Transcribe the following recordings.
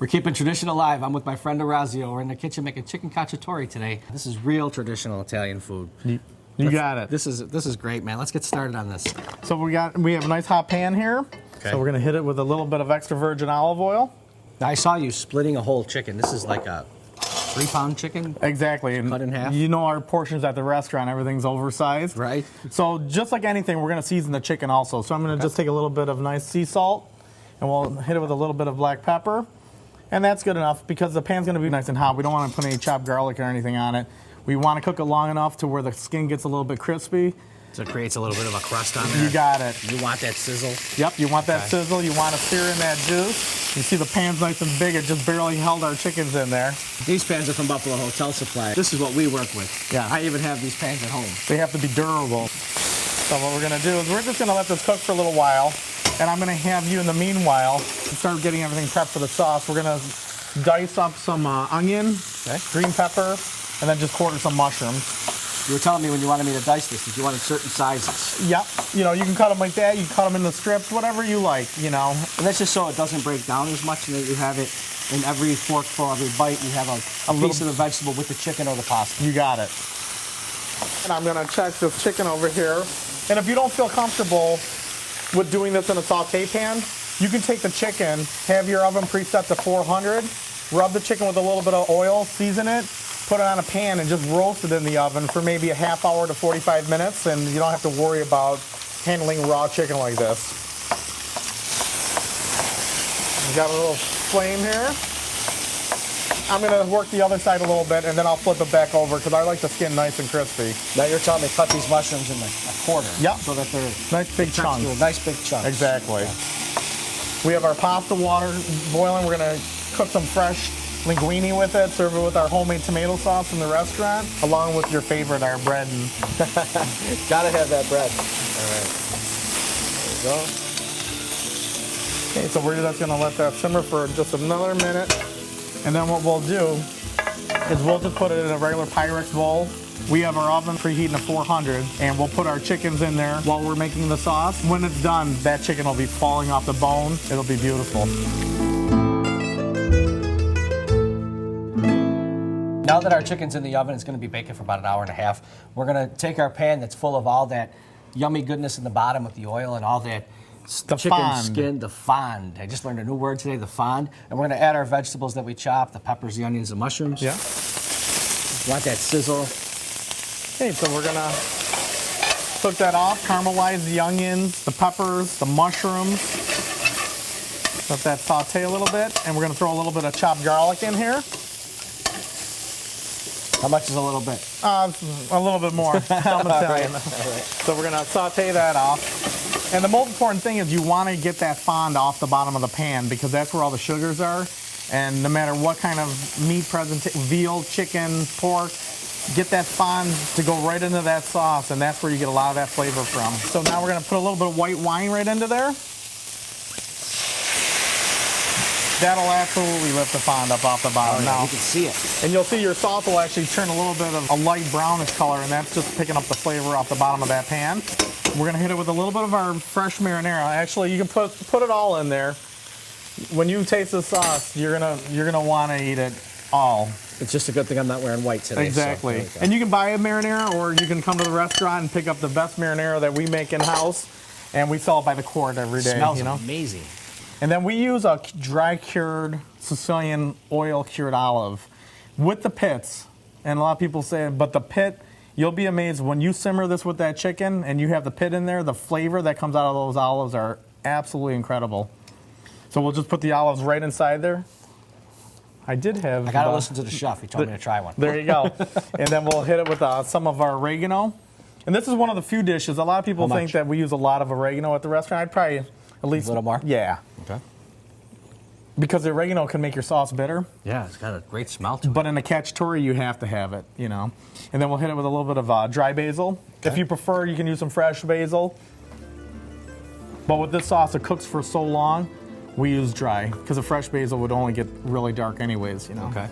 We're keeping tradition alive. I'm with my friend Orazio. We're in the kitchen making chicken cacciatore today. This is real traditional Italian food. You got it. This is great, man. Let's get started on this. So we have a nice hot pan here. Okay. So we're gonna hit it with a little bit of extra virgin olive oil. Now, I saw you splitting a whole chicken. This is like a 3-pound chicken. Exactly. And cut in half. you know our portions at the restaurant, everything's oversized. Right. So just like anything, we're gonna season the chicken also. So I'm gonna just take a little bit of nice sea salt, and we'll hit it with a little bit of black pepper. And that's good enough because the pan's gonna be nice and hot. We don't wanna put any chopped garlic or anything on it. We wanna cook it long enough to where the skin gets a little bit crispy. So it creates a little bit of a crust on there. You got it. You want that sizzle? Yep, you want that sizzle. You want to sear in that juice. You see the pan's nice and big. It just barely held our chickens in there. These pans are from Buffalo Hotel Supply. This is what we work with. Yeah. I even have these pans at home. They have to be durable. So what we're going to do is we're just going to let this cook for a little while. And I'm going to have you in the meanwhile start getting everything prepped for the sauce. We're going to dice up some onion, green pepper, and then just quarter some mushrooms. You were telling me when you wanted me to dice this that you wanted certain sizes. Yep. You know, you can cut them like that. You can cut them into strips, whatever you like, you know. And that's just so it doesn't break down as much, and that you have it in every forkful, every bite, you have a piece of the vegetable with the chicken or the pasta. You got it. And I'm going to check this chicken over here. And if you don't feel comfortable with doing this in a saute pan, you can take the chicken, have your oven preset to 400, rub the chicken with a little bit of oil, season it, put it on a pan and just roast it in the oven for maybe a half hour to 45 minutes, and you don't have to worry about handling raw chicken like this. We got a little flame here. I'm going to work the other side a little bit, and then I'll flip it back over because I like the skin nice and crispy. Now you're telling me cut these mushrooms in a quarter. Yep. So that they're nice big chunks. Nice big chunks. Exactly. Okay. We have our pasta water boiling. We're going to cook some fresh linguine with it, serve it with our homemade tomato sauce from the restaurant, along with your favorite, our bread. And gotta have that bread. All right. There you go. Okay, so we're just gonna let that simmer for just another minute. And then what we'll do is we'll just put it in a regular Pyrex bowl. We have our oven preheating to 400, and we'll put our chickens in there while we're making the sauce. When it's done, that chicken will be falling off the bone. It'll be beautiful. Now that our chicken's in the oven, it's going to be baking for about an hour and a half. We're going to take our pan that's full of all that yummy goodness in the bottom with the oil and all that chicken skin, the fond. I just learned a new word today, the fond. And we're going to add our vegetables that we chopped, the peppers, the onions, the mushrooms. Yeah. Want that sizzle. Okay, so we're going to cook that off, caramelize the onions, the peppers, the mushrooms. Let that saute a little bit, and we're going to throw a little bit of chopped garlic in here. How much is a little bit? A little bit more. I'm Italian. Right. So we're going to saute that off. And the most important thing is you want to get that fond off the bottom of the pan because that's where all the sugars are. And no matter what kind of meat presentation, veal, chicken, pork, get that fond to go right into that sauce, and that's where you get a lot of that flavor from. So now we're going to put a little bit of white wine right into there. That'll absolutely lift the fond up off the bottom. Yeah, now you can see it. And you'll see your sauce will actually turn a little bit of a light brownish color, and that's just picking up the flavor off the bottom of that pan. We're going to hit it with a little bit of our fresh marinara. Actually, you can put it all in there. When you taste the sauce, you're gonna want to eat it all. It's just a good thing I'm not wearing white today. Exactly. So and you can buy a marinara, or you can come to the restaurant and pick up the best marinara that we make in-house, and we sell it by the quart every day. Smells amazing. And then we use a dry-cured Sicilian oil-cured olive with the pits. And a lot of people say, but the pit, you'll be amazed when you simmer this with that chicken and you have the pit in there, the flavor that comes out of those olives are absolutely incredible. So we'll just put the olives right inside there. I got to listen to the chef. He told me to try one. There you go. And then we'll hit it with some of our oregano. And this is one of the few dishes. A lot of people think that we use a lot of oregano at the restaurant. I'd probably at least a little more? Yeah. Okay. Because the oregano can make your sauce bitter. Yeah, it's got a great smell to it. But in a cacciatore, you have to have it, you know. And then we'll hit it with a little bit of dry basil. Okay. If you prefer, you can use some fresh basil. But with this sauce, it cooks for so long, we use dry. Because the fresh basil would only get really dark anyways, you know. Okay.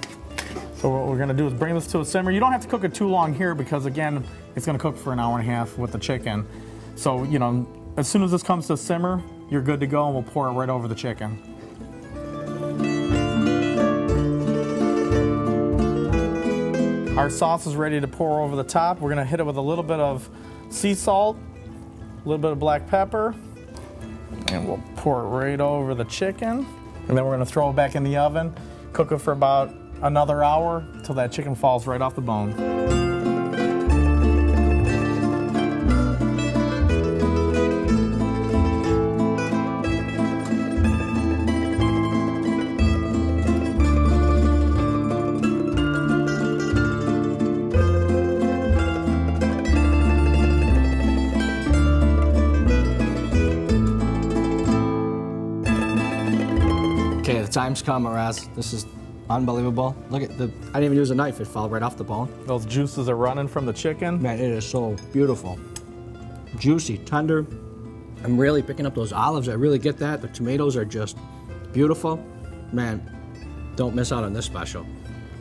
So what we're going to do is bring this to a simmer. You don't have to cook it too long here because, again, it's going to cook for an hour and a half with the chicken. So, you know, as soon as this comes to simmer, you're good to go, and we'll pour it right over the chicken. Our sauce is ready to pour over the top. We're gonna hit it with a little bit of sea salt, a little bit of black pepper, and we'll pour it right over the chicken. And then we're gonna throw it back in the oven, cook it for about another hour until that chicken falls right off the bone. Okay, the time's come, Orazio. This is unbelievable. Look at the, I didn't even use a knife, it fell right off the bone. Those juices are running from the chicken. Man, it is so beautiful. Juicy, tender. I'm really picking up those olives, I really get that. The tomatoes are just beautiful. Man, don't miss out on this special.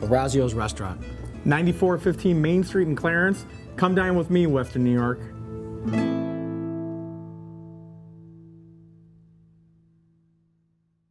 Orazio's Restaurant. 9415 Main Street in Clarence. Come dine with me, Western New York.